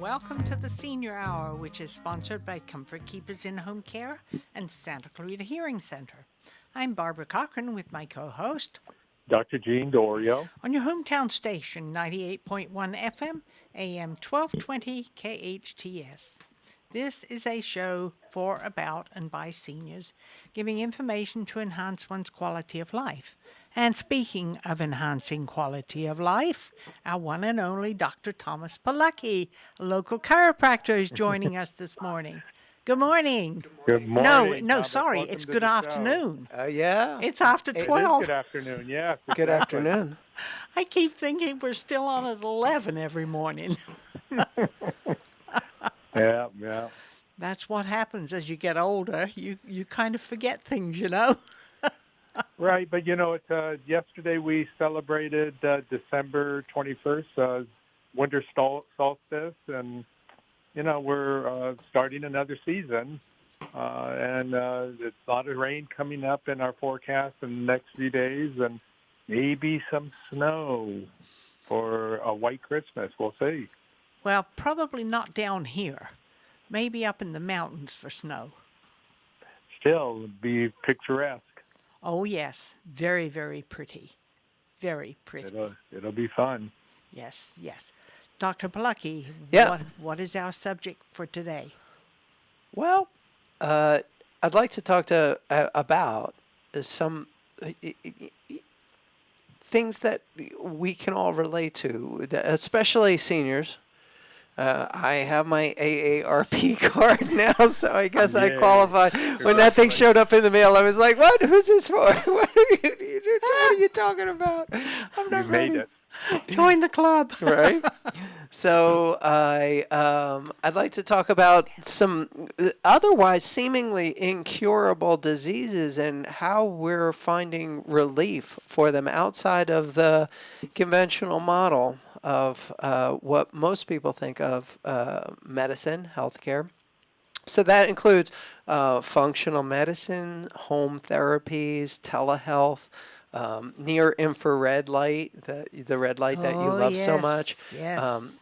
Welcome to the Senior Hour, which is sponsored by Comfort Keepers in Home Care and Santa Clarita Hearing Center. I'm Barbara Cochran with my co-host Dr. Gene Dorio. on your hometown station, 98.1 FM, AM 1220 KHTS. This is a show for, about, and by seniors, giving information to enhance one's quality of life. And speaking of enhancing quality of life, our one and only Dr. Thomas Pilecki, a local chiropractor, is joining us this morning. Good morning. Good No, morning. Thomas. sorry, Welcome it's to good the show. afternoon. Yeah. It's after It is 12. good afternoon, yes. Good exactly. afternoon. I keep thinking we're still on at 11 every morning. Yeah. That's what happens as you get older. You kind of forget things, you know. Right, but it's yesterday we celebrated December 21st, winter solstice, and we're starting another season, and there's a lot of rain coming up in our forecast in the next few days, and maybe some snow for a white Christmas. We'll see. Well, probably not down here. Maybe up in the mountains for snow. Still, be picturesque. Oh, yes. Very, very pretty. Very pretty. It'll be fun. Yes. Dr. Pilecki, Yeah. what is our subject for today? Well, I'd like to talk about some things that we can all relate to, especially seniors. I have my AARP card now, so I guess I qualified. When that thing showed up in the mail, I was like, "What? Who's this for? What are you talking about? I'm not You ready." made it. Join the club. Right? So I'd like to talk about some otherwise seemingly incurable diseases and how we're finding relief for them outside of the conventional model of what most people think of medicine, healthcare. So that includes functional medicine, home therapies, telehealth, near infrared light, the red light that you love so much. Yes.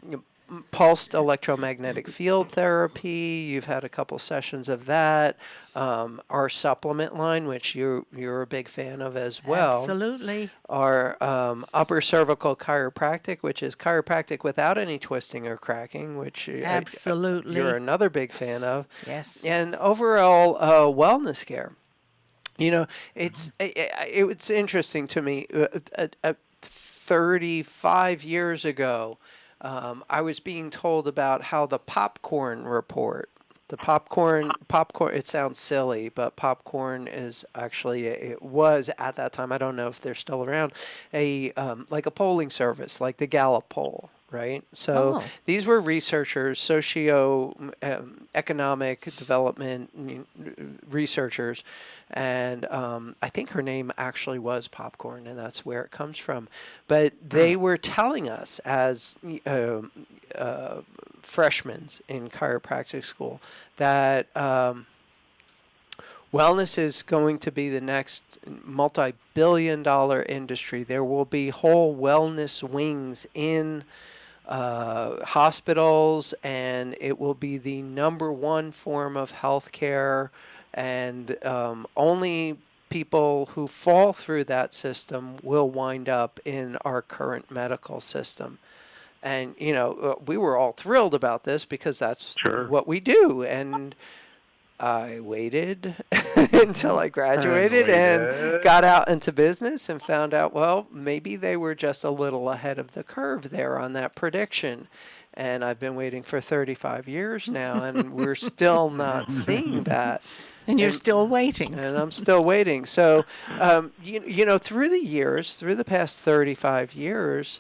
Pulsed electromagnetic field therapy. You've had a couple sessions of that. Our supplement line, which you're a big fan of as well. Absolutely. Our upper cervical chiropractic, which is chiropractic without any twisting or cracking, which Absolutely. you're another big fan of. Yes. And overall wellness care. It's interesting to me. 35 years ago, I was being told about how the popcorn report. The popcorn. It sounds silly, but popcorn is actually it was at that time. I don't know if they're still around. Like a polling service, like the Gallup poll, right? So these were researchers, economic development researchers, and I think her name actually was Popcorn, and that's where it comes from. But they were telling us as freshmen in chiropractic school that wellness is going to be the next multi-billion-dollar industry. There will be whole wellness wings in hospitals, and it will be the number one form of healthcare, and only people who fall through that system will wind up in our current medical system. And, we were all thrilled about this because that's what we do. And I waited until I graduated and got out into business and found out, well, maybe they were just a little ahead of the curve there on that prediction. And I've been waiting for 35 years now, and we're still not seeing that. And you're still waiting. And I'm still waiting. So, through the past 35 years,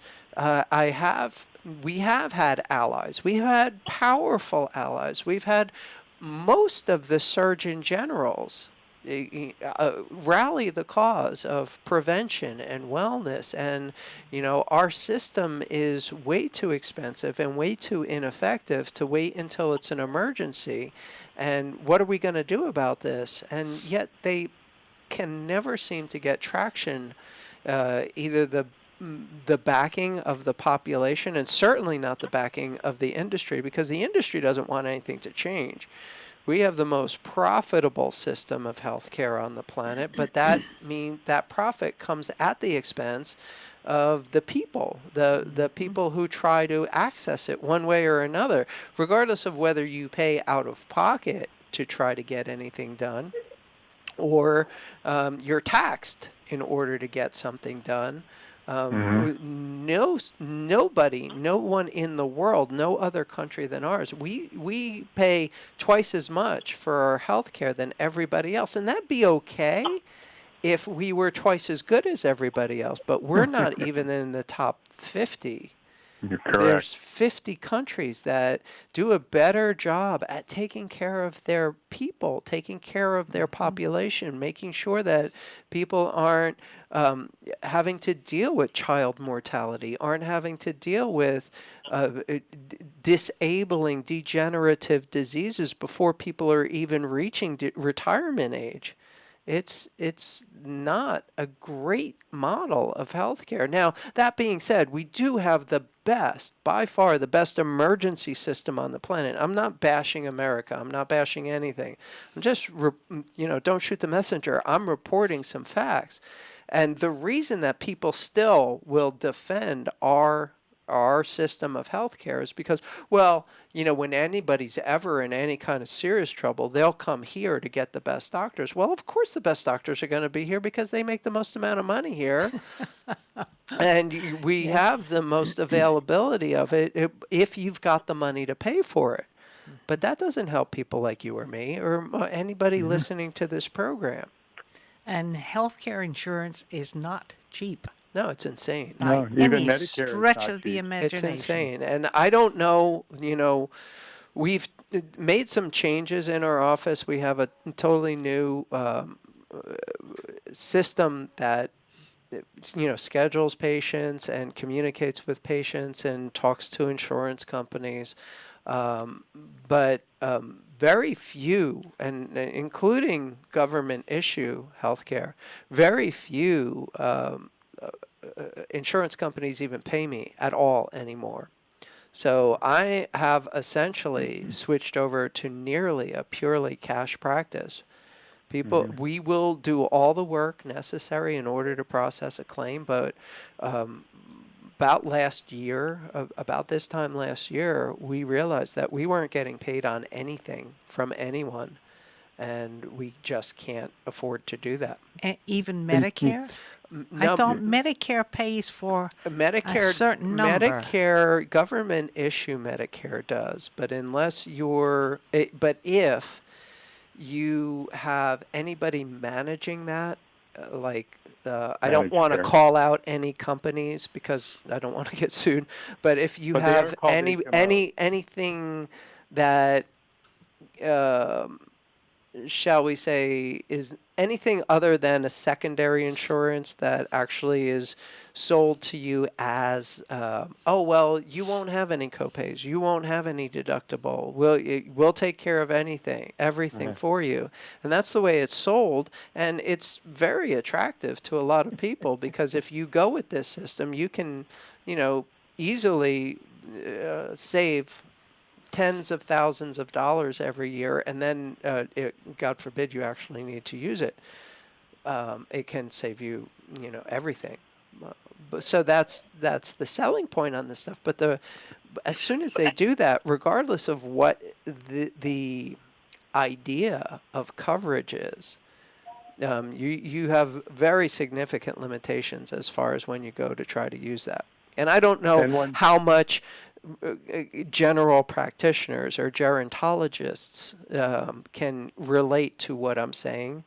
we have had allies. We've had powerful allies. We've had most of the surgeon generals rally the cause of prevention and wellness. And, our system is way too expensive and way too ineffective to wait until it's an emergency. And what are we going to do about this? And yet they can never seem to get traction. Either the the backing of the population, and certainly not the backing of the industry, because the industry doesn't want anything to change. We have the most profitable system of healthcare on the planet, but that means that profit comes at the expense of the people, the people who try to access it one way or another, regardless of whether you pay out of pocket to try to get anything done, or you're taxed in order to get something done. Nobody, no one in the world, no other country than ours, we pay twice as much for our health care than everybody else. And that'd be okay if we were twice as good as everybody else, but we're not even in the top 50. You're correct. There's 50 countries that do a better job at taking care of their people, taking care of their population, making sure that people aren't having to deal with child mortality, aren't having to deal with disabling, degenerative diseases before people are even reaching retirement age. It's not a great model of healthcare. Now, that being said, we do have the best, by far the best emergency system on the planet. I'm not bashing America. I'm not bashing anything. I'm just, don't shoot the messenger. I'm reporting some facts. And the reason that people still will defend our system of healthcare is because, well, when anybody's ever in any kind of serious trouble, they'll come here to get the best doctors. Well, of course the best doctors are going to be here because they make the most amount of money here. And we have the most availability of it if you've got the money to pay for it. But that doesn't help people like you or me or anybody listening to this program. And healthcare insurance is not cheap. No, it's insane. No, By even any Medicare is stretch not of the cheap. imagination. It's insane. And I don't know, we've made some changes in our office. We have a totally new system that schedules patients and communicates with patients and talks to insurance companies. But very few, and including government issue healthcare, very few insurance companies even pay me at all anymore. So I have essentially switched over to nearly a purely cash practice. We will do all the work necessary in order to process a claim, but about this time last year, we realized that we weren't getting paid on anything from anyone, and we just can't afford to do that. Even Medicare? I thought Medicare pays for a certain number. Medicare, government issue Medicare does, but if you have anybody managing that, I don't want to call out any companies because I don't want to get sued, but if you have anything that shall we say, is anything other than a secondary insurance that actually is sold to you as, you won't have any copays, you won't have any deductible, we'll take care of everything for you. And that's the way it's sold, and it's very attractive to a lot of people because if you go with this system, you can, easily save tens of thousands of dollars every year, and then, God forbid, you actually need to use it. It can save you, everything. So that's the selling point on this stuff. But as soon as they do that, regardless of what the idea of coverage is, you have very significant limitations as far as when you go to try to use that. And I don't know how much general practitioners or gerontologists can relate to what I'm saying,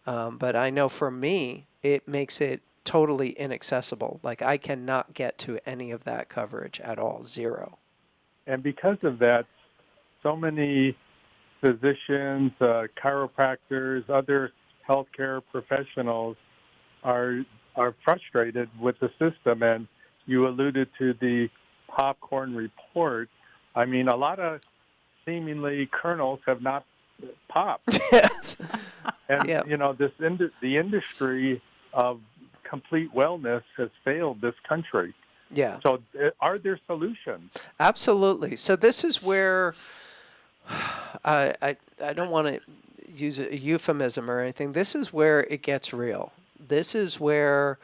but I know for me it makes it totally inaccessible. Like I cannot get to any of that coverage at all, zero. And because of that, so many physicians, chiropractors, other healthcare professionals are frustrated with the system. And you alluded to the popcorn report. I mean, a lot of seemingly kernels have not popped. Yes. And, the industry of complete wellness has failed this country. Yeah, So are there solutions? absolutely. So this is where I don't want to use a euphemism or anything. This is where it gets real. This is where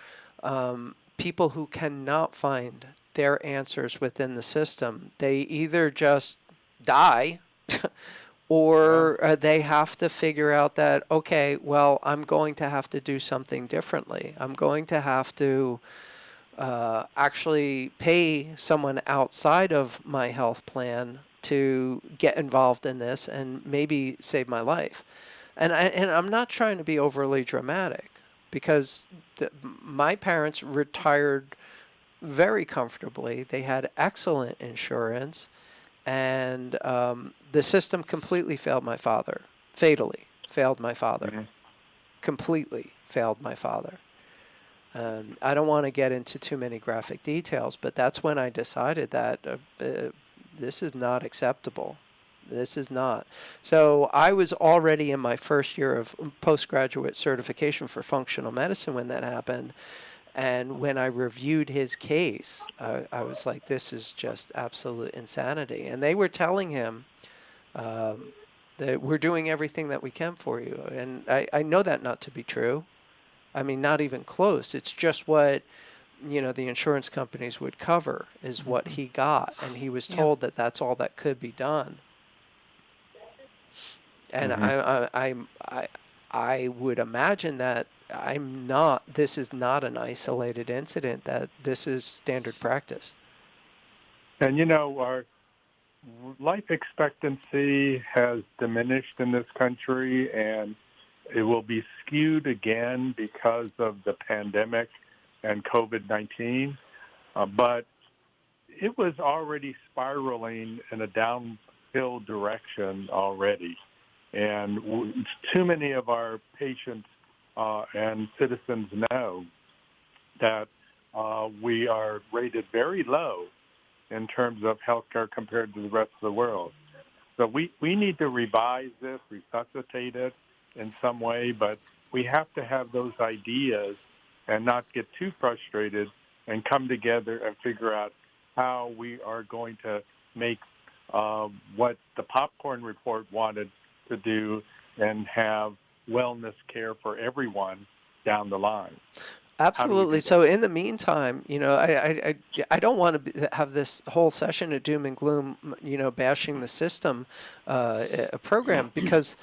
people who cannot find their answers within the system, they either just die Yeah. or they have to figure out that, okay, well, I'm going to have to do something differently. I'm going to have to actually pay someone outside of my health plan to get involved in this and maybe save my life. And I'm not trying to be overly dramatic because my parents retired very comfortably. They had excellent insurance, and the system completely failed my father, fatally failed my father, Mhm. completely failed my father. I don't want to get into too many graphic details, but that's when I decided that this is not acceptable. This is not. So I was already in my first year of postgraduate certification for functional medicine when that happened. And when I reviewed his case, I was like, this is just absolute insanity. And they were telling him um, that we're doing everything that we can for you. And I know that not to be true. I mean, not even close. It's just what, the insurance companies would cover is what he got. And he was Yeah. told that that's all that could be done. And Mhm. I would imagine that this is not an isolated incident, that this is standard practice. And our life expectancy has diminished in this country, and it will be skewed again because of the pandemic and COVID-19. But it was already spiraling in a downhill direction already. And too many of our patients and citizens know that we are rated very low in terms of healthcare compared to the rest of the world. So we need to revise this, resuscitate it in some way, but we have to have those ideas and not get too frustrated and come together and figure out how we are going to make what the popcorn report wanted to do and have wellness care for everyone down the line. How do we Absolutely. do that? So in the meantime, I don't want to have this whole session of doom and gloom, bashing the system program, because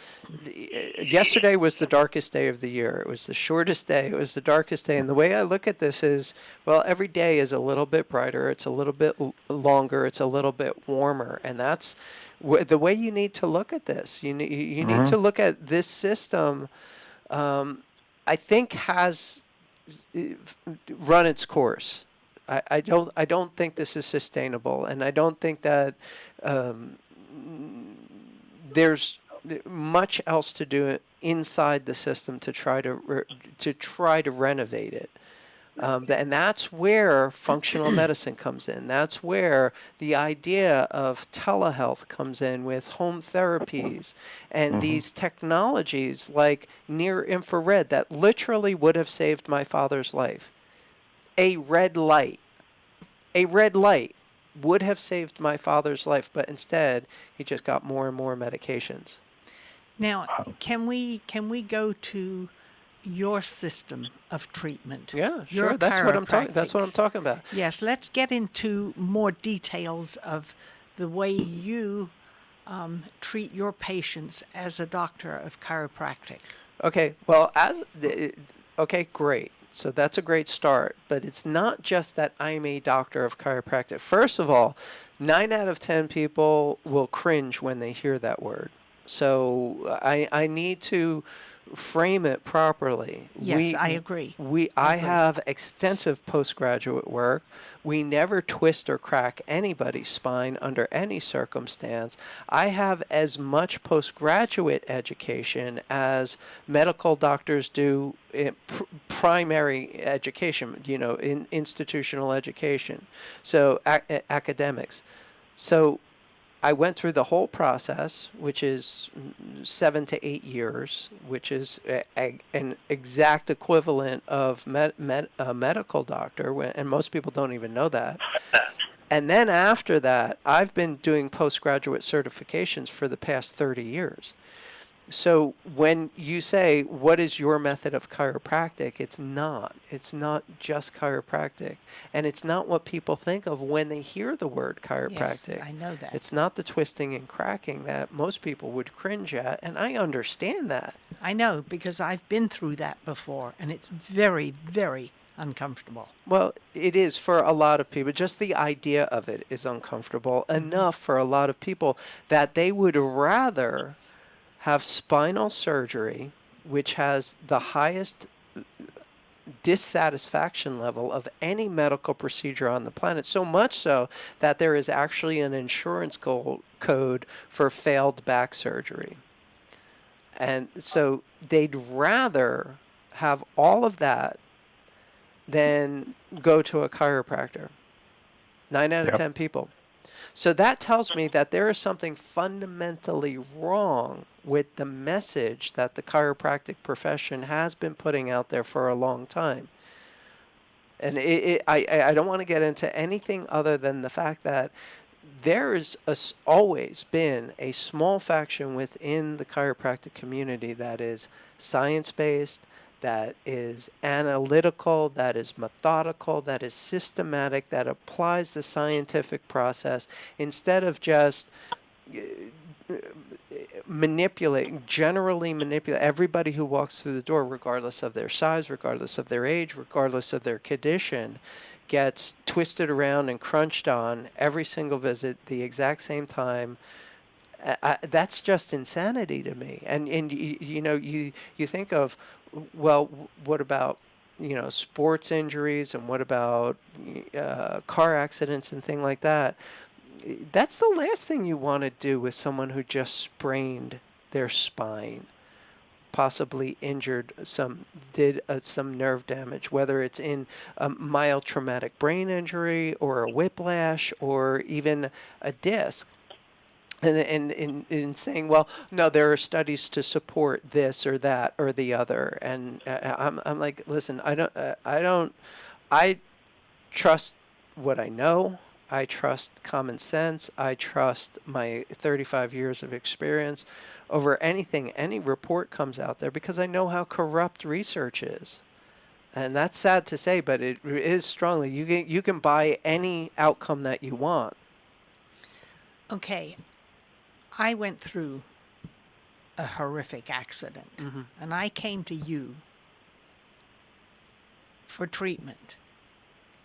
yesterday was the darkest day of the year. It was the shortest day. It was the darkest day. And the way I look at this is, well, every day is a little bit brighter. It's a little bit longer. It's a little bit warmer. And that's the way you need to look at this. You need Mm-hmm. to look at this system. I think has run its course. I don't think this is sustainable, and I don't think that um, there's much else to do inside the system to try to renovate it. And that's where functional medicine comes in. That's where the idea of telehealth comes in, with home therapies and Mm-hmm. these technologies like near infrared that literally would have saved my father's life. A red light, a red light would have saved my father's life, but instead he just got more and more medications. Now, can we go to your system of treatment, Yeah, your sure. That's what I'm talking. That's what I'm chiropractics? talking about. Yes, let's get into more details of the way you treat your patients as a doctor of chiropractic. Okay, well, okay, great. So that's a great start, but it's not just that I'm a doctor of chiropractic. First of all, 9 out of 10 people will cringe when they hear that word. So I need to frame it properly. Yes, We I agree. we I I agree. have extensive postgraduate work. We never twist or crack anybody's spine under any circumstance. I have as much postgraduate education as medical doctors do in primary education, in institutional education. So academics. So I went through the whole process, which is 7 to 8 years, which is an exact equivalent of a medical doctor, and most people don't even know that. And then after that, I've been doing postgraduate certifications for the past 30 years. So when you say, what is your method of chiropractic? It's not. It's not just chiropractic. And it's not what people think of when they hear the word Yes, chiropractic. I know that. It's not the twisting and cracking that most people would cringe at. And I understand that. I know because I've been through that before, and it's very, very uncomfortable. Well, it is for a lot of people. Just the idea of it is uncomfortable enough for a lot of people that they would rather have spinal surgery, which has the highest dissatisfaction level of any medical procedure on the planet, so much so that there is actually an insurance code for failed back surgery. And so they'd rather have all of that than go to a chiropractor. 9 out of Yep. 10 people. So that tells me that there is something fundamentally wrong with the message that the chiropractic profession has been putting out there for a long time. And I don't want to get into anything other than the fact that there is always been a small faction within the chiropractic community that is science-based, that is analytical, that is methodical, that is systematic, that applies the scientific process instead of just generally manipulate everybody who walks through the door, regardless of their size, regardless of their age, regardless of their condition, gets twisted around and crunched on every single visit the exact same time. That's just insanity to me. And you think of, well, what about sports injuries, and what about car accidents and things like that? That's the last thing you want to do with someone who just sprained their spine, possibly did some nerve damage, whether it's in a mild traumatic brain injury or a whiplash or even a disc. And in saying, well, no, there are studies to support this or that or the other, and I'm like, listen, I trust what I know. I trust common sense. I trust my 35 years of experience over anything, any report comes out there, because I know how corrupt research is. And that's sad to say, but it is strongly. You can buy any outcome that you want. Okay, I went through a horrific accident, and I came to you for treatment.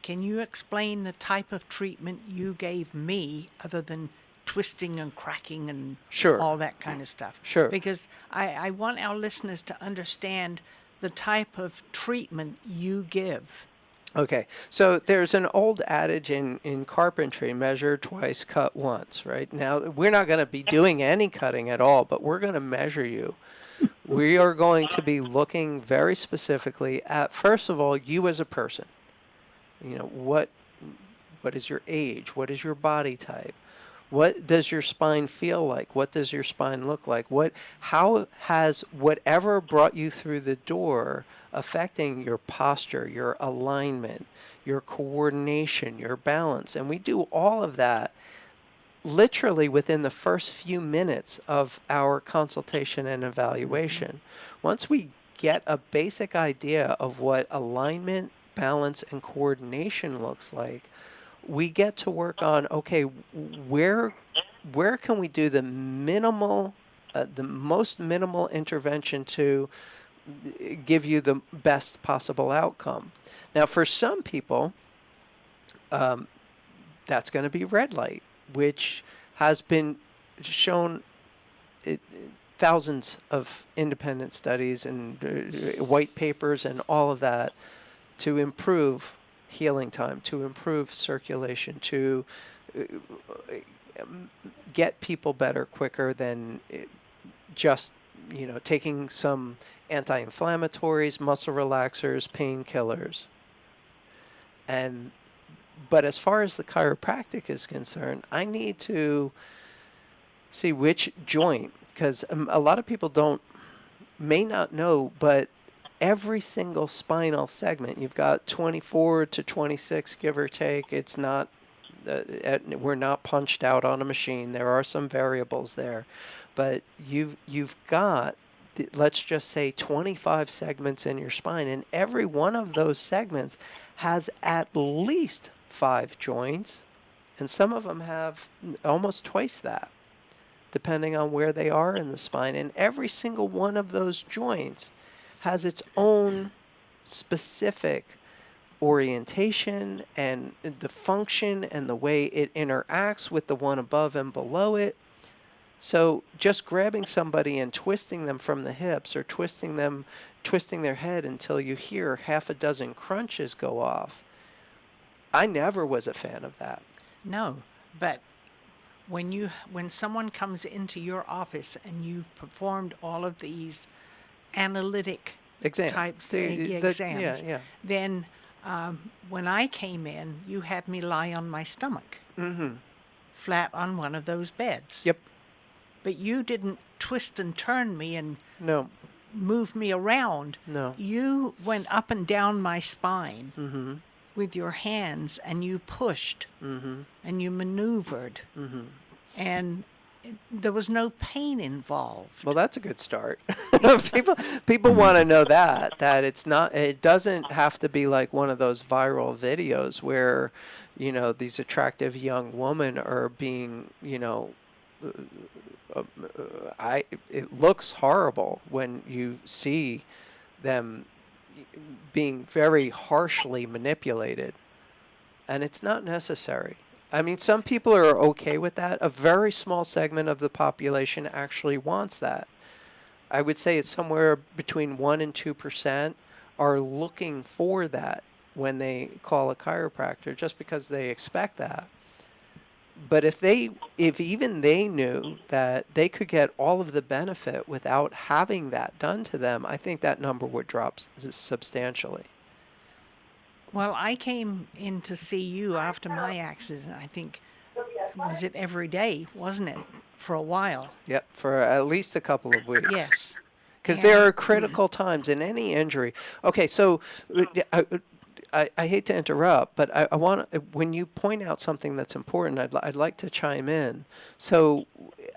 Can you explain the type of treatment you gave me other than twisting and cracking and Sure. all that kind of stuff? Sure. Because I want our listeners to understand the type of treatment you give. Okay, so there's an old adage in carpentry, measure twice, cut once, right? Now, we're not going to be doing any cutting at all, but we're going to measure you. We are going to be looking very specifically at, first of all, you as a person. What is your age? What is your body type? What does your spine feel like? What does your spine look like? How has whatever brought you through the door affecting your posture, your alignment, your coordination, your balance? And we do all of that literally within the first few minutes of our consultation and evaluation. Once we get a basic idea of what alignment, balance, and coordination looks like, we get to work on, okay, where can we do the most minimal intervention to give you the best possible outcome. Now, for some people, that's going to be red light, which has been shown thousands of independent studies and white papers and all of that to improve healing time, to improve circulation, to get people better quicker than just taking some anti-inflammatories, muscle relaxers, painkillers. But as far as the chiropractic is concerned, I need to See, which joint? Because a lot of people may not know, but every single spinal segment, you've got 24 to 26, give or take. It's not, we're not punched out on a machine. There are some variables there, but you've got, let's just say 25 segments in your spine, and every one of those segments has at least 5 joints, and some of them have almost twice that, depending on where they are in the spine. And every single one of those joints has its own specific orientation and the function and the way it interacts with the one above and below it. So just grabbing somebody and twisting them from the hips, or twisting their head until you hear half a dozen crunches go off, I never was a fan of that. No, but when someone comes into your office and you've performed all of these analytic types exams, then when I came in, you had me lie on my stomach, flat on one of those beds. Yep. But you didn't twist and turn me and No. move me around. No. You went up and down my spine with your hands, and you pushed and you maneuvered, and there was no pain involved. Well, that's a good start. People want to know that it doesn't have to be like one of those viral videos where, these attractive young women are being, it looks horrible when you see them being very harshly manipulated, and it's not necessary. I mean, some people are okay with that. A very small segment of the population actually wants that. I would say it's somewhere between 1% and 2% are looking for that when they call a chiropractor, just because they expect that. But if even they knew that they could get all of the benefit without having that done to them, I think that number would drop substantially. Well, I came in to see you after my accident. I think, was it every day, wasn't it, for a while? Yep, for at least a couple of weeks. Yes. Because there are critical times in any injury. Okay, so I hate to interrupt, but I want, when you point out something that's important, I'd like to chime in. So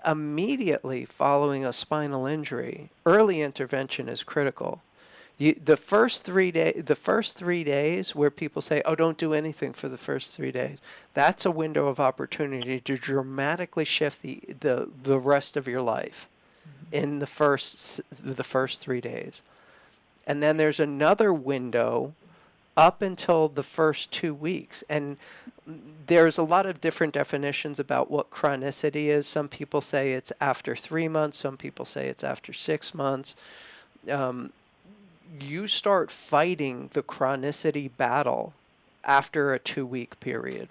immediately following a spinal injury, early intervention is critical. The first 3 days where people say, "Oh, don't do anything for the first 3 days," that's a window of opportunity to dramatically shift the rest of your life in the first 3 days. And then there's another window up until the first 2 weeks. And there's a lot of different definitions about what chronicity is. Some people say it's after 3 months. Some people say it's after 6 months. You start fighting the chronicity battle after a 2-week period.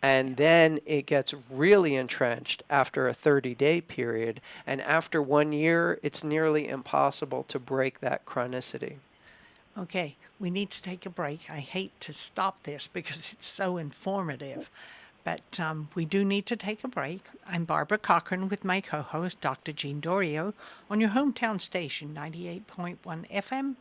And then it gets really entrenched after a 30-day period. And after 1 year, it's nearly impossible to break that chronicity. Okay, we need to take a break. I hate to stop this because it's so informative, but we do need to take a break. I'm Barbara Cochran with my co-host, Dr. Jean Dorio, on your hometown station, 98.1 FM,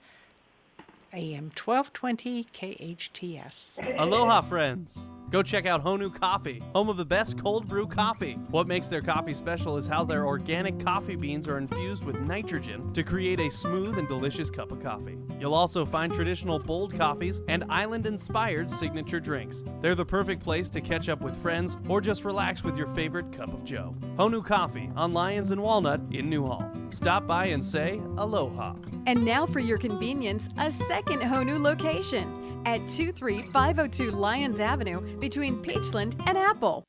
AM 1220 KHTS. Aloha, friends! Go check out Honu Coffee, home of the best cold brew coffee. What makes their coffee special is how their organic coffee beans are infused with nitrogen to create a smooth and delicious cup of coffee. You'll also find traditional bold coffees and island-inspired signature drinks. They're the perfect place to catch up with friends or just relax with your favorite cup of joe. Honu Coffee on Lyons and Walnut in Newhall. Stop by and say aloha. And now for your convenience, a second Honu location at 23502 Lyons Avenue between Peachland and Apple.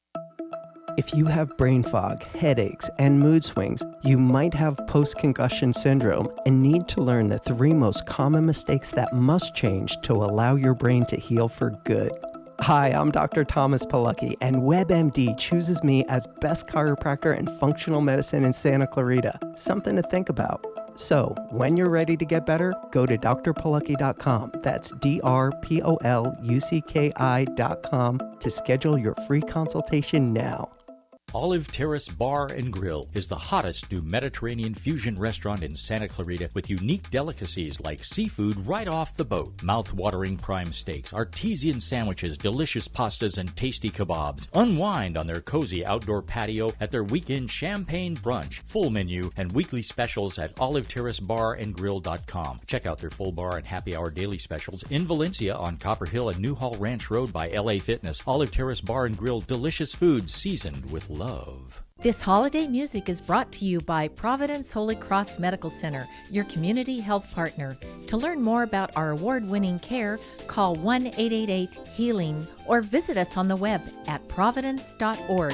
If you have brain fog, headaches, and mood swings, you might have post-concussion syndrome and need to learn the 3 most common mistakes that must change to allow your brain to heal for good. Hi, I'm Dr. Thomas Pilecki, and WebMD chooses me as best chiropractor and functional medicine in Santa Clarita. Something to think about. So, when you're ready to get better, go to drpilecki.com. That's drpolucki.com to schedule your free consultation now. Olive Terrace Bar and Grill is the hottest new Mediterranean fusion restaurant in Santa Clarita with unique delicacies like seafood right off the boat, mouth-watering prime steaks, artesian sandwiches, delicious pastas, and tasty kebabs. Unwind on their cozy outdoor patio at their weekend champagne brunch, full menu, and weekly specials at oliveterracebarandgrill.com. Check out their full bar and happy hour daily specials in Valencia on Copper Hill and Newhall Ranch Road by LA Fitness. Olive Terrace Bar and Grill, delicious food seasoned with love. This holiday music is brought to you by Providence Holy Cross Medical Center, your community health partner. To learn more about our award-winning care, call 1-888-HEALING or visit us on the web at providence.org.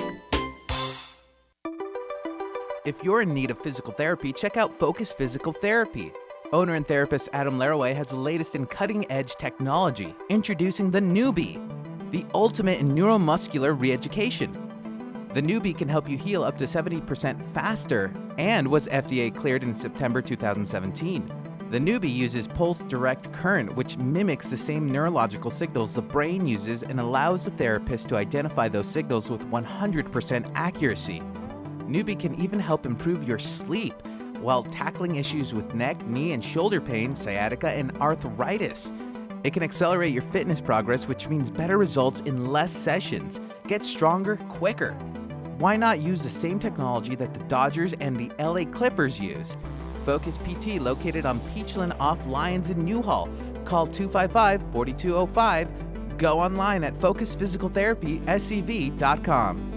If you're in need of physical therapy, check out Focus Physical Therapy. Owner and therapist Adam Laraway has the latest in cutting-edge technology, introducing the Newbie, the ultimate in neuromuscular re-education. The Newbie can help you heal up to 70% faster and was FDA cleared in September 2017. The Newbie uses pulse direct current, which mimics the same neurological signals the brain uses and allows the therapist to identify those signals with 100% accuracy. Newbie can even help improve your sleep while tackling issues with neck, knee, and shoulder pain, sciatica, and arthritis. It can accelerate your fitness progress, which means better results in less sessions. Get stronger quicker. Why not use the same technology that the Dodgers and the LA Clippers use? Focus PT, located on Peachland off Lyons in Newhall. Call 255-4205. Go online at focusphysicaltherapyscv.com.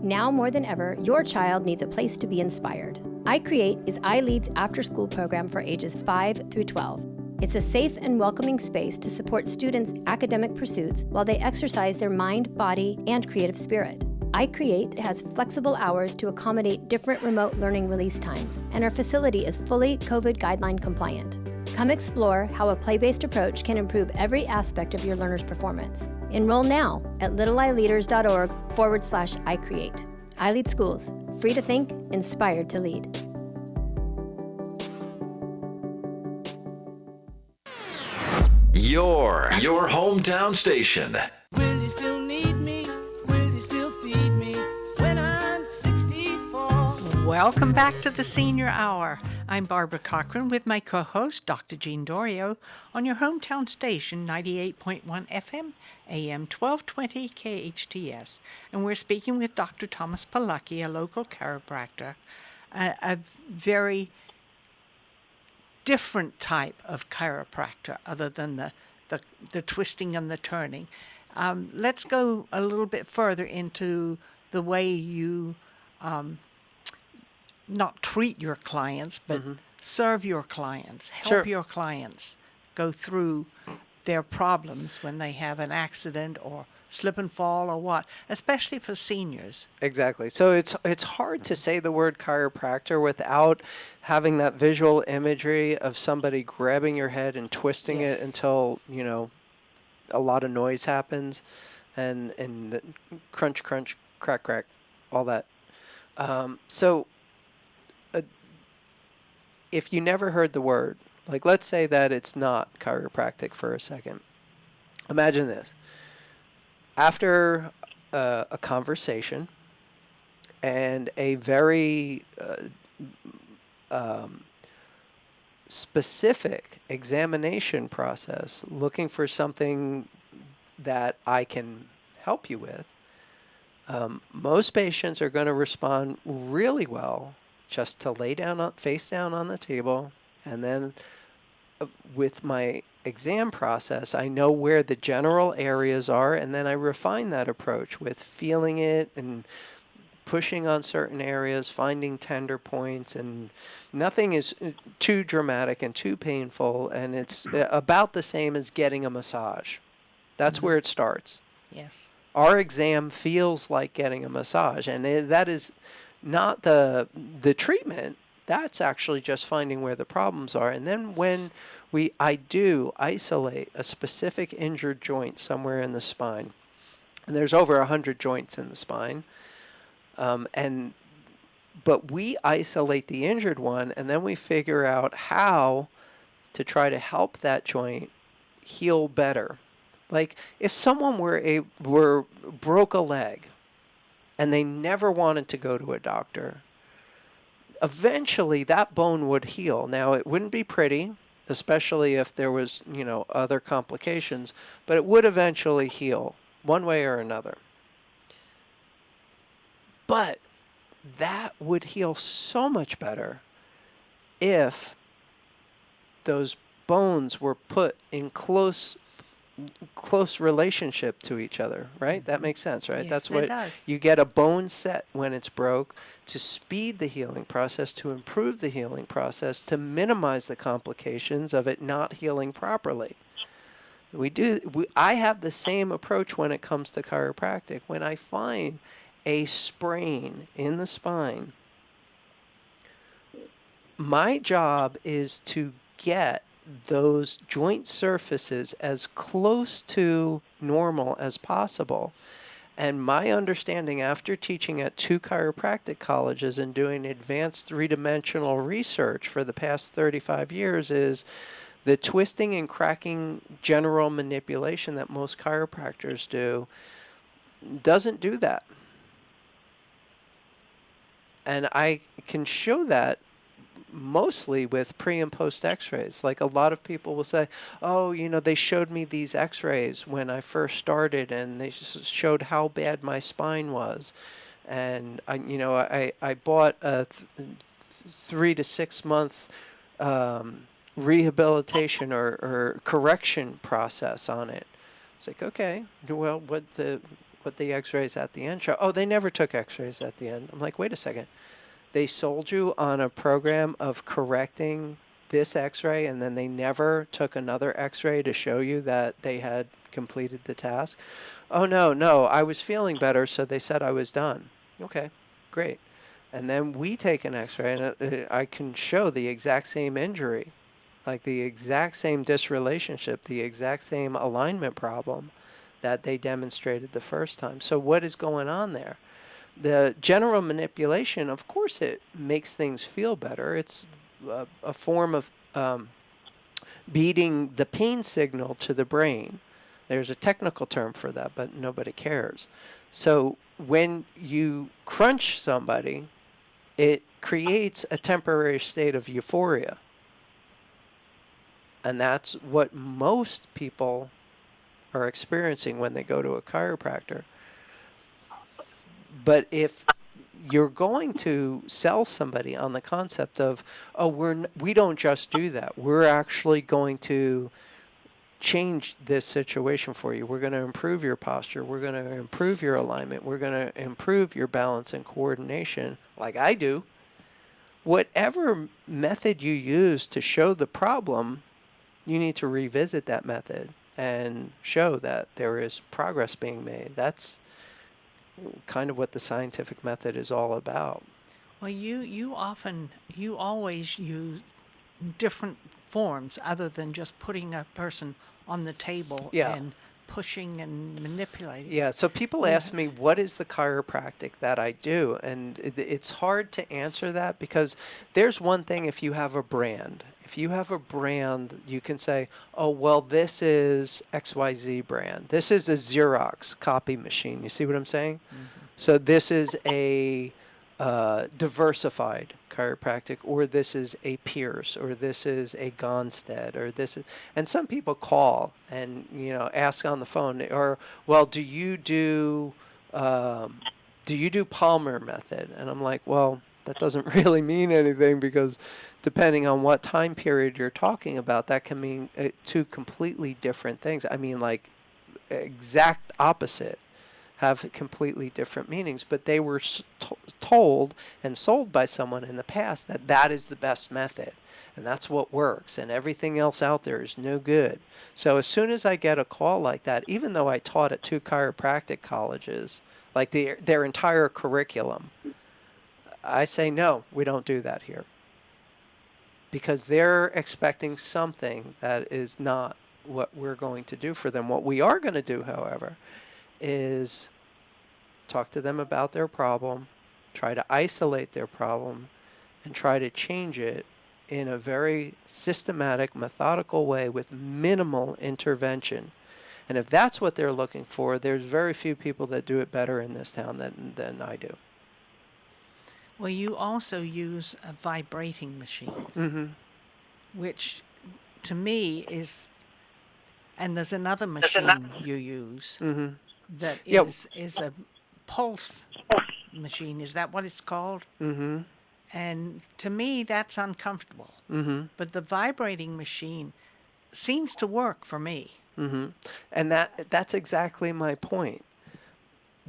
Now more than ever, your child needs a place to be inspired. iCreate is iLead's after-school program for ages 5 through 12. It's a safe and welcoming space to support students' academic pursuits while they exercise their mind, body, and creative spirit. iCreate has flexible hours to accommodate different remote learning release times, and our facility is fully COVID guideline compliant. Come explore how a play-based approach can improve every aspect of your learner's performance. Enroll now at littleileaders.org/iCreate. iLead Schools, free to think, inspired to lead. Your hometown station. Will you still need me? Will you still feed me when I'm 64? Welcome back to the Senior Hour. I'm Barbara Cochran with my co-host, Dr. Jean Dorio, on your hometown station, 98.1 FM, AM 1220 KHTS. And we're speaking with Dr. Thomas Palucki, a local chiropractor, a very different type of chiropractor other than the twisting and the turning. Let's go a little bit further into the way you not treat your clients, but serve your clients, help your clients go through their problems when they have an accident or slip and fall or what, especially for seniors. Exactly. So it's hard to say the word chiropractor without having that visual imagery of somebody grabbing your head and twisting it until, a lot of noise happens and the crunch, crunch, crack, crack, all that. If you never heard the word, like let's say that it's not chiropractic for a second. Imagine this. After a conversation and a very specific examination process, looking for something that I can help you with, most patients are going to respond really well just to lay down, face down on the table, and then with my exam process, I know where the general areas are, and then I refine that approach with feeling it and pushing on certain areas, finding tender points, and nothing is too dramatic and too painful, and it's about the same as getting a massage. That's where it starts. Yes. Our exam feels like getting a massage, and that is not the treatment. That's actually just finding where the problems are. And then when I do isolate a specific injured joint somewhere in the spine, and there's over 100 joints in the spine, but we isolate the injured one, and then we figure out how to try to help that joint heal better. Like if someone were broke a leg and they never wanted to go to a doctor, eventually that bone would heal. Now it wouldn't be pretty, especially if there was, other complications, but it would eventually heal one way or another. But that would heal so much better if those bones were put in close relationship to each other, right? That makes sense, right? Yes, That's it what does. you get, a bone set when it's broke to speed the healing process, to improve the healing process, to minimize the complications of it not healing properly. I have the same approach when it comes to chiropractic. When I find a sprain in the spine, my job is to get those joint surfaces as close to normal as possible. And my understanding after teaching at 2 chiropractic colleges and doing advanced 3-dimensional research for the past 35 years is the twisting and cracking general manipulation that most chiropractors do doesn't do that. And I can show that mostly with pre and post x-rays. Like a lot of people will say, oh, they showed me these x-rays when I first started and they showed how bad my spine was. And I bought a 3 to 6 month rehabilitation or correction process on it. It's like, okay, well, what the x-rays at the end show? Oh, they never took x-rays at the end. I'm like, wait a second. They sold you on a program of correcting this x-ray and then they never took another x-ray to show you that they had completed the task? Oh, no, I was feeling better, so they said I was done. Okay, great. And then we take an x-ray and I can show the exact same injury, like the exact same disrelationship, the exact same alignment problem that they demonstrated the first time. So what is going on there? The general manipulation, of course, it makes things feel better. It's a form of beating the pain signal to the brain. There's a technical term for that, but nobody cares. So when you crunch somebody, it creates a temporary state of euphoria. And that's what most people are experiencing when they go to a chiropractor. But if you're going to sell somebody on the concept of, oh, we don't just do that. We're actually going to change this situation for you. We're going to improve your posture. We're going to improve your alignment. We're going to improve your balance and coordination, like I do. Whatever method you use to show the problem, you need to revisit that method and show that there is progress being made. That's kind of what the scientific method is all about. Well, you always use different forms other than just putting a person on the table Yeah. and pushing and manipulating. Yeah, so people ask me, what is the chiropractic that I do? And it's hard to answer that because there's one thing if you have a brand. If you have a brand, you can say, oh, well, this is XYZ brand. This is a Xerox copy machine. You see what I'm saying? Mm-hmm. So this is a diversified chiropractic, or this is a Pierce, or this is a Gonstead, or this is, and some people call and ask on the phone, or well, do you do Palmer method? And I'm like, well, that doesn't really mean anything because depending on what time period you're talking about, that can mean 2 completely different things. I mean, like exact opposite. Have completely different meanings, but they were told and sold by someone in the past that that is the best method and that's what works and everything else out there is no good. So as soon as I get a call like that, even though I taught at 2 chiropractic colleges, like their entire curriculum, I say, no, we don't do that here. Because they're expecting something that is not what we're going to do for them. What we are going to do, however, is talk to them about their problem, try to isolate their problem, and try to change it in a very systematic, methodical way with minimal intervention. And if that's what they're looking for, there's very few people that do it better in this town than I do. Well, you also use a vibrating machine, Mm-hmm. which to me is, and there's another machine you use Mm-hmm. that Yeah. is a pulse machine. Is that what it's called? Mm-hmm. And to me, that's uncomfortable. Mm-hmm. But the vibrating machine seems to work for me. Mm-hmm. And that's exactly my point.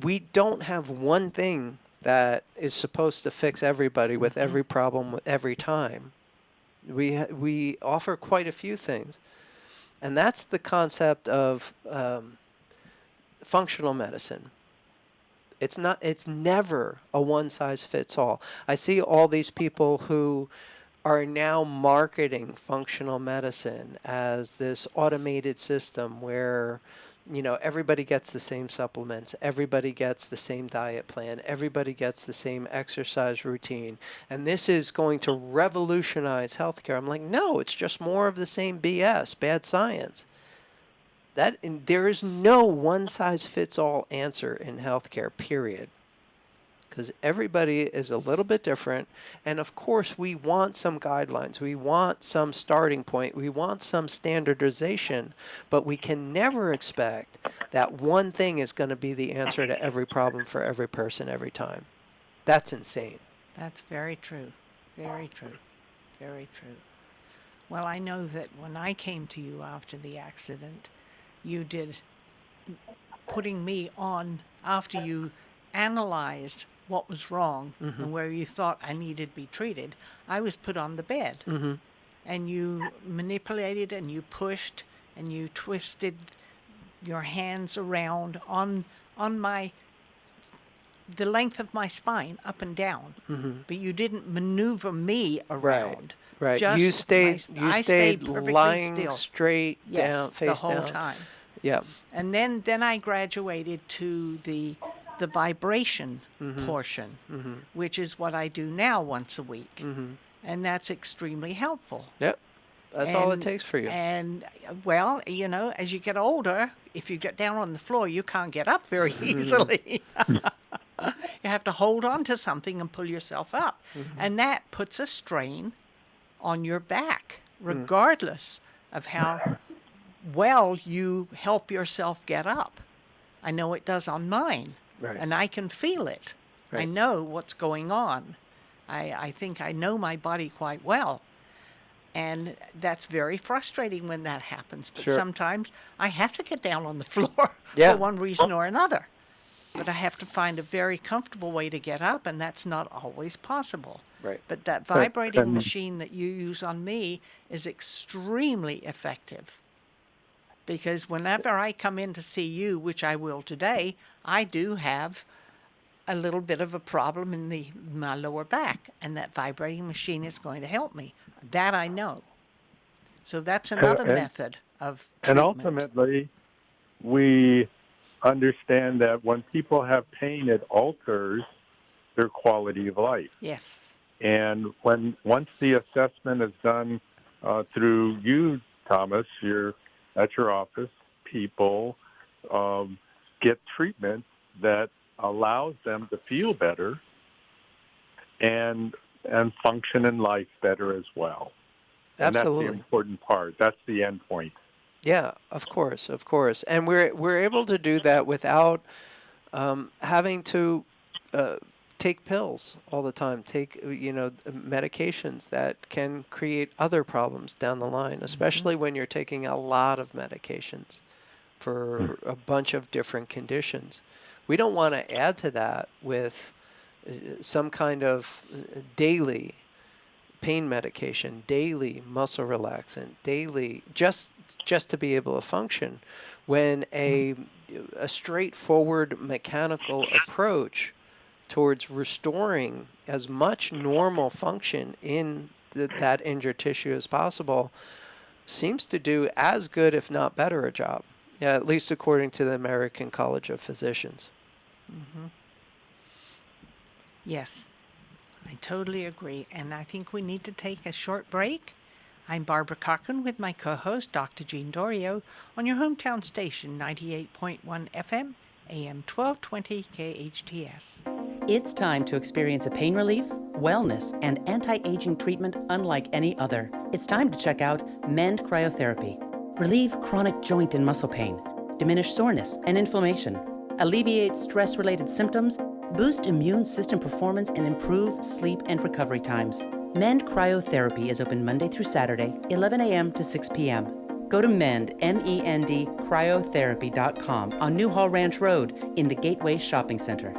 We don't have one thing that is supposed to fix everybody with every problem every time. We offer quite a few things, and that's the concept of functional medicine. It's never a one size fits all. I see all these people who are now marketing functional medicine as this automated system where everybody gets the same supplements, everybody gets the same diet plan, everybody gets the same exercise routine, and this is going to revolutionize healthcare. I'm like, no, it's just more of the same BS, bad science. There is no one size fits all answer in healthcare, period. Because everybody is a little bit different. And of course, we want some guidelines. We want some starting point. We want some standardization. But we can never expect that one thing is going to be the answer to every problem for every person every time. That's insane. That's very true. Very true. Very true. Well, I know that when I came to you after the accident, you did putting me on after you analyzed what was wrong and where you thought I needed to be treated. I was put on the bed, and you manipulated and you pushed and you twisted your hands around on the length of my spine up and down, but you didn't maneuver me around. Right. Just You stayed I stayed perfectly lying still. straight Yes, down, face the whole down. time. Yeah. And then I graduated to the vibration portion, which is what I do now once a week. And that's extremely helpful. Yep. That's all it takes for you. And, well, as you get older, if you get down on the floor, you can't get up very easily. You have to hold on to something and pull yourself up. And that puts a strain on your back, regardless of how well you help yourself get up. I know it does on mine, and I can feel it. I know what's going on. I think I know my body quite well. And that's very frustrating when that happens. But sometimes I have to get down on the floor for one reason or another. But I have to find a very comfortable way to get up, and that's not always possible. Right. But that vibrating machine that you use on me is extremely effective. Because whenever I come in to see you, which I will today, I do have a little bit of a problem in my lower back, and that vibrating machine is going to help me. That I know. So that's another method of treatment. And ultimately, we understand that when people have pain, it alters their quality of life. Yes. And once the assessment is done through you, Thomas, at your office, people get treatment that allows them to feel better and function in life better as well. And Absolutely. that's the important part. That's the end point. Yeah, of course. And we're able to do that without having to take pills all the time, take medications that can create other problems down the line, especially when you're taking a lot of medications for a bunch of different conditions. We don't want to add to that with some kind of daily pain medication, daily muscle relaxant, daily just to be able to function, when a straightforward mechanical approach towards restoring as much normal function in that injured tissue as possible seems to do as good, if not better, a job. Yeah, at least according to the American College of Physicians. Yes, I totally agree. And I think we need to take a short break. I'm Barbara Cochran with my co-host, Dr. Jean Dorio, on your hometown station, 98.1 FM, AM 1220 KHTS. It's time to experience a pain relief, wellness, and anti-aging treatment unlike any other. It's time to check out Mend Cryotherapy. Relieve chronic joint and muscle pain, diminish soreness and inflammation, alleviate stress-related symptoms, boost immune system performance, and improve sleep and recovery times. Mend Cryotherapy is open Monday through Saturday, 11 a.m. to 6 p.m. Go to Mend, M-E-N-D, cryotherapy.com on Newhall Ranch Road in the Gateway Shopping Center.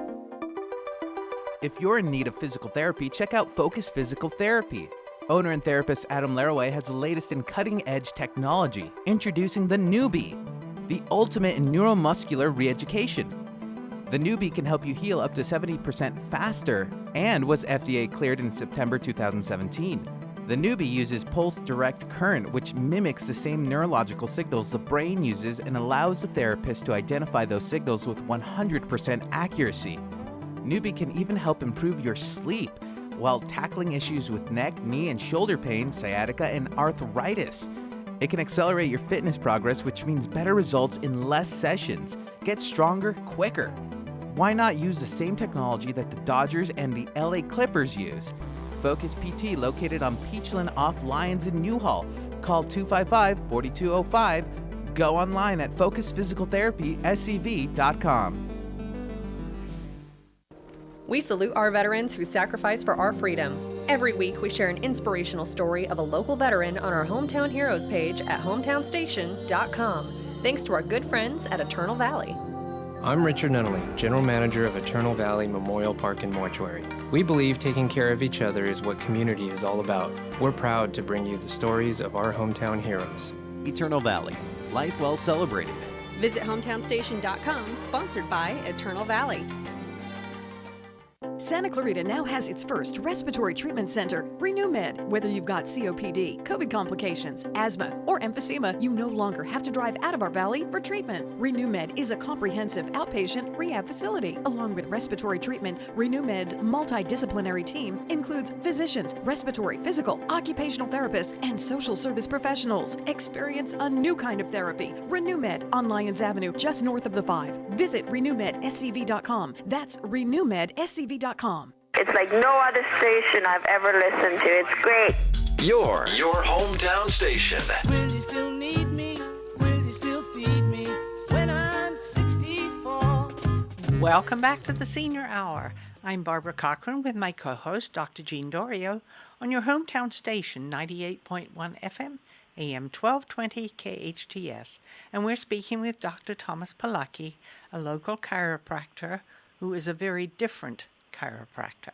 If you're in need of physical therapy, check out Focus Physical Therapy. Owner and therapist Adam Laraway has the latest in cutting-edge technology, introducing the Newbie, the ultimate in neuromuscular re-education. The Newbie can help you heal up to 70% faster and was FDA cleared in September 2017. The Newbie uses pulse direct current, which mimics the same neurological signals the brain uses and allows the therapist to identify those signals with 100% accuracy. Newbie can even help improve your sleep while tackling issues with neck, knee, and shoulder pain, sciatica, and arthritis. It can accelerate your fitness progress, which means better results in less sessions. Get stronger quicker. Why not use the same technology that the Dodgers and the LA Clippers use? Focus PT, located on Peachland off Lyons in Newhall. Call 255-4205. Go online at focusphysicaltherapyscv.com. We salute our veterans who sacrifice for our freedom. Every week, we share an inspirational story of a local veteran on our Hometown Heroes page at hometownstation.com. Thanks to our good friends at Eternal Valley. I'm Richard Nunnally, General Manager of Eternal Valley Memorial Park and Mortuary. We believe taking care of each other is what community is all about. We're proud to bring you the stories of our hometown heroes. Eternal Valley, life well celebrated. Visit hometownstation.com, sponsored by Eternal Valley. Santa Clarita now has its first respiratory treatment center, RenewMed. Whether you've got COPD, COVID complications, asthma, or emphysema, you no longer have to drive out of our valley for treatment. RenewMed is a comprehensive outpatient rehab facility. Along with respiratory treatment, RenewMed's multidisciplinary team includes physicians, respiratory, physical, occupational therapists, and social service professionals. Experience a new kind of therapy. RenewMed on Lyons Avenue, just north of the 5. Visit renewmedscv.com. That's renewmedscv.com. It's like no other station I've ever listened to. It's great. Your hometown station. Will you still need me? Will you still feed me when I'm 64? Welcome back to the Senior Hour. I'm Barbara Cochran with my co-host, Dr. Jean Dorio, on your hometown station, 98.1 FM, AM 1220 KHTS. And we're speaking with Dr. Thomas Palaki, a local chiropractor who is a very different chiropractor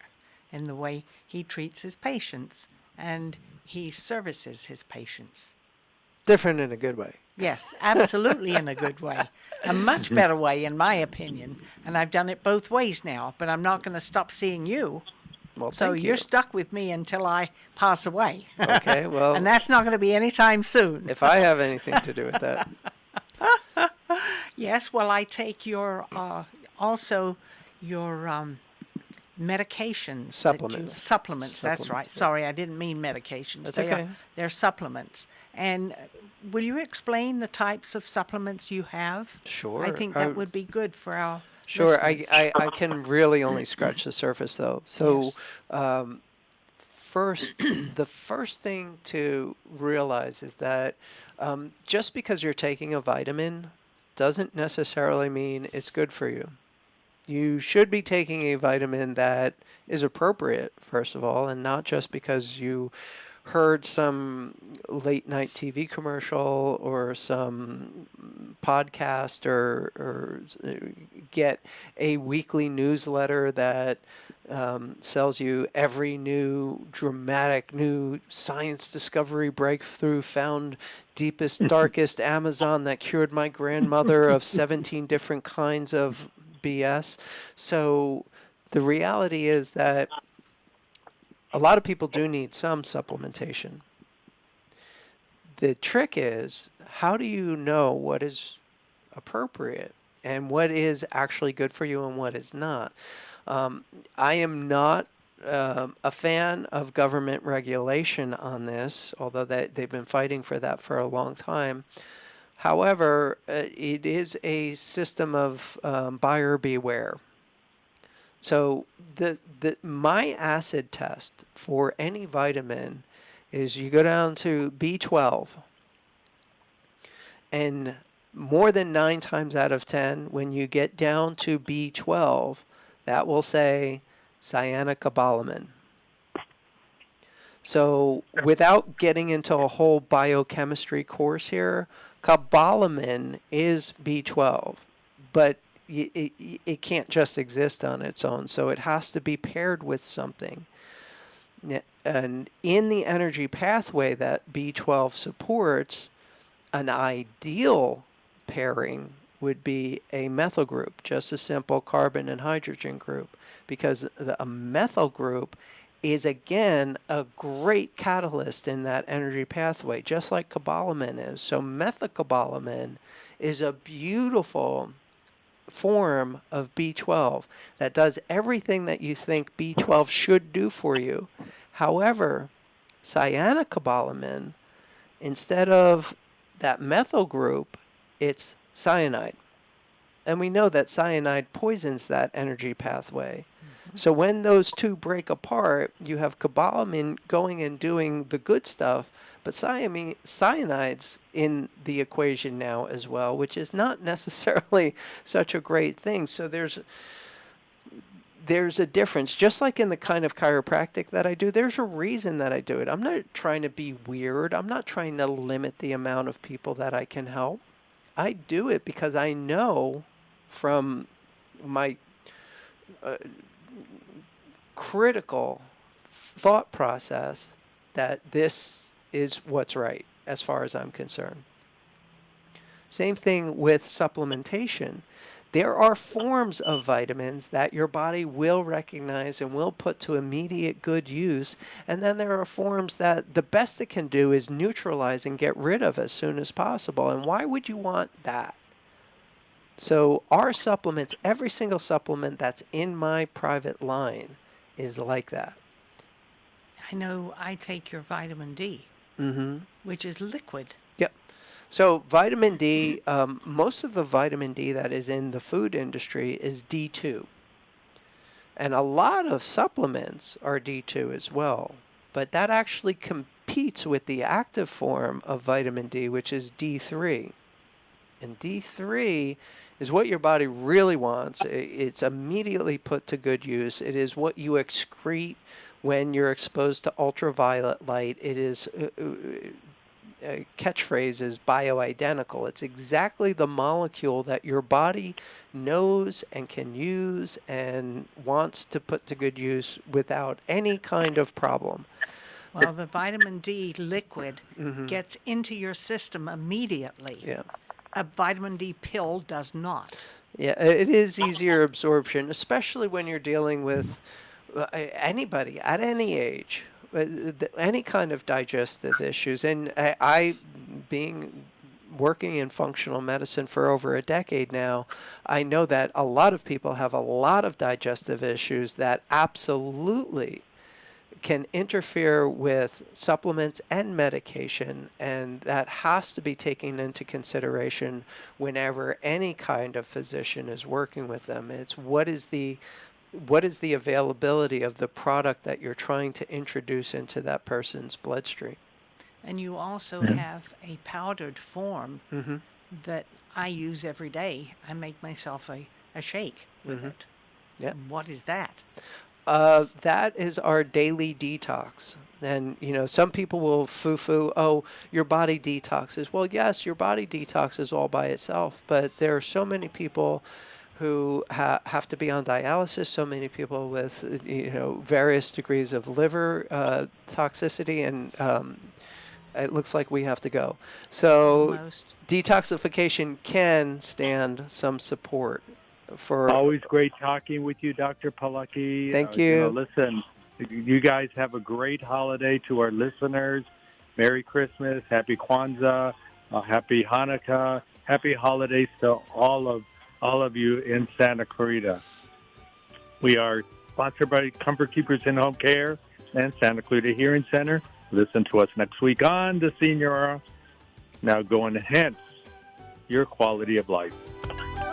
in the way he treats his patients and he services his patients. Different in a good way. Yes, absolutely in a good way. A much better way, in my opinion. And I've done it both ways now, but I'm not going to stop seeing you. Well, so thank you're you. stuck with me until I pass away. Okay, well. And that's not going to be anytime soon. If I have anything to do with that. Yes, well, I take your, also your medications. Supplements. That's right. Yeah. Sorry, I didn't mean medications. That's okay. They're supplements. And will you explain the types of supplements you have? Sure. I think that would be good for our Sure. listeners. I can really only scratch the surface, though. So first, the first thing to realize is that just because you're taking a vitamin doesn't necessarily mean it's good for you. You should be taking a vitamin that is appropriate, first of all, and not just because you heard some late night TV commercial or some podcast or get a weekly newsletter that sells you every new dramatic new science discovery breakthrough found deepest, darkest Amazon that cured my grandmother of 17 different kinds of BS. So the reality is that a lot of people do need some supplementation. The trick is, how do you know what is appropriate and what is actually good for you and what is not? I am not a fan of government regulation on this, although they've been fighting for that for a long time. However, it is a system of buyer beware. So my acid test for any vitamin is you go down to B12, and more than 9 times out of 10, when you get down to B12, that will say cyanocobalamin. So without getting into a whole biochemistry course here, cobalamin is B12, but it can't just exist on its own. So it has to be paired with something. And in the energy pathway that B12 supports, an ideal pairing would be a methyl group, just a simple carbon and hydrogen group, because a methyl group is, again, a great catalyst in that energy pathway, just like cobalamin is. So methylcobalamin is a beautiful form of B12 that does everything that you think B12 should do for you. However, cyanocobalamin, instead of that methyl group, it's cyanide. And we know that cyanide poisons that energy pathway. So when those two break apart, you have cobalamin going and doing the good stuff, but cyanide's in the equation now as well, which is not necessarily such a great thing. So there's a difference. Just like in the kind of chiropractic that I do, there's a reason that I do it. I'm not trying to be weird. I'm not trying to limit the amount of people that I can help. I do it because I know from my critical thought process that this is what's right as far as I'm concerned. Same thing with supplementation. There are forms of vitamins that your body will recognize and will put to immediate good use, and then there are forms that the best it can do is neutralize and get rid of as soon as possible. And why would you want that? So our supplements, every single supplement that's in my private line is like that. I know I take your vitamin D, which is liquid. Yep. So vitamin D, most of the vitamin D that is in the food industry is D2. And a lot of supplements are D2 as well. But that actually competes with the active form of vitamin D, which is D3. And D3 is what your body really wants. It's immediately put to good use. It is what you excrete when you're exposed to ultraviolet light. It is, catchphrase is bioidentical. It's exactly the molecule that your body knows and can use and wants to put to good use without any kind of problem. Well, the vitamin D liquid gets into your system immediately. Yeah. A vitamin D pill does not. Yeah, it is easier absorption, especially when you're dealing with anybody at any age, any kind of digestive issues. And I being working in functional medicine for over a decade now, I know that a lot of people have a lot of digestive issues that absolutely can interfere with supplements and medication, and that has to be taken into consideration whenever any kind of physician is working with them. It's what is the availability of the product that you're trying to introduce into that person's bloodstream. And you also have a powdered form that I use every day. I make myself a shake with it. Yeah. What is that? That is our daily detox. And, some people will foo-foo, oh, your body detoxes. Well, yes, your body detoxes all by itself, but there are so many people who have to be on dialysis, so many people with, various degrees of liver toxicity, and it looks like we have to go. So detoxification can stand some support. Always great talking with you, Dr. Palucki. Thank you. Listen, you guys have a great holiday to our listeners. Merry Christmas, Happy Kwanzaa, Happy Hanukkah, Happy holidays to all of you in Santa Clarita. We are sponsored by Comfort Keepers in Home Care and Santa Clarita Hearing Center. Listen to us next week on the Senior Hour. Now go and enhance your quality of life.